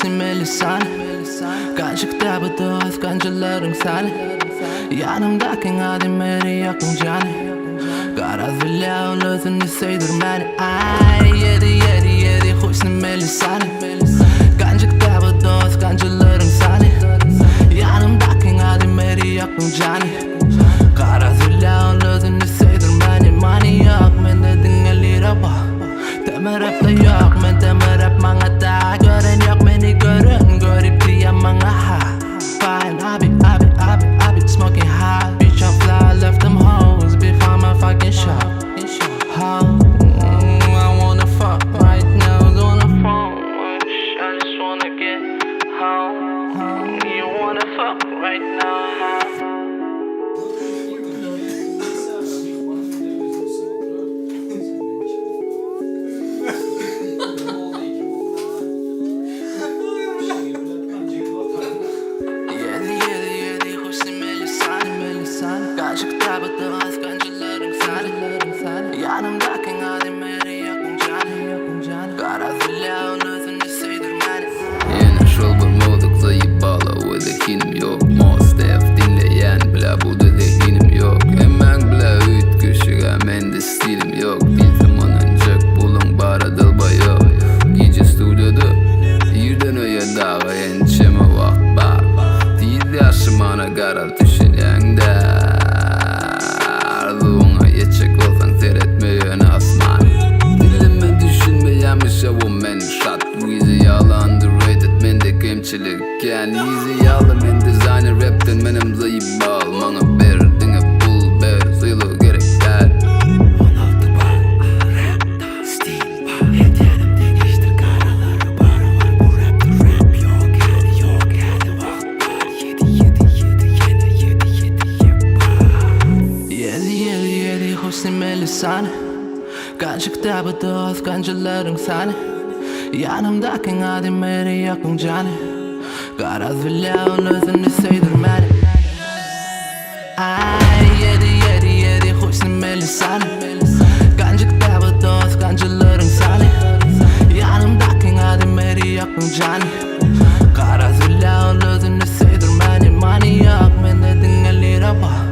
husnimeli sen. Kancıkta bu dost kancılarım sen. Yanımdaki adimleri yakın canı. Garaz bile oluzunu sevdirmeni. Ay yedi husnimeli sen. Kancıkta bu dost kancılarım sen. Yanımdaki adimleri yakın canı. Garaz bile oluzunu sevdirmeni. Mani yok mende dingelir bak. Temel rap da yok men temel rap bana da. Gören yok beni görün görüp diyen bana ha. Fine abi smoking hot. Bitch I'm fly left them hoes before my fucking shot. How I wanna fuck right now on the phone. I just wanna get home. You wanna fuck right now. Kancıkta bu dost kancılarım sen. Yanımdaki adimleri yakın canı. Garaz bile oluzunu sevdirmeni. Yine şolbur moduk zayıf bağla. O edekinim yok. Most def dinleyen bile bu dediğinim yok. Hemen bile üt küşüge mende stilim yok. Dildim ancak bulun bara dılba yok. Gece stüdyoda yerden öye dağa ençeme vakt bar. Değil yaşım ana garar düşünen de. Arzuğuna yetecek olsan seyretmeyen asman. Dilime düşünmeyemiş o men şat. Bu easy yalan underrated mende kemçilik. Yani easy yalan men designer rapten benim zayıf bal. Bana berdine pul ber sayılı gerekler. 16 bar rapta stil var. Hediyenim değiştir karaları var. Bu rapte rap yok yani vakt var. 7 husnimeli sen. Kancıkta bu dost kancılarım sen. Yanımdaki adimleri yakın canı. Garaz bile oluzunu sevdirmeni. Ay yedi husnimeli sen. Kancıkta bu dost kancılarım sen. Yanımdaki adimleri yakın canı. Garaz bile oluzunu sevdirmeni. Mani yok mende dingelir bak.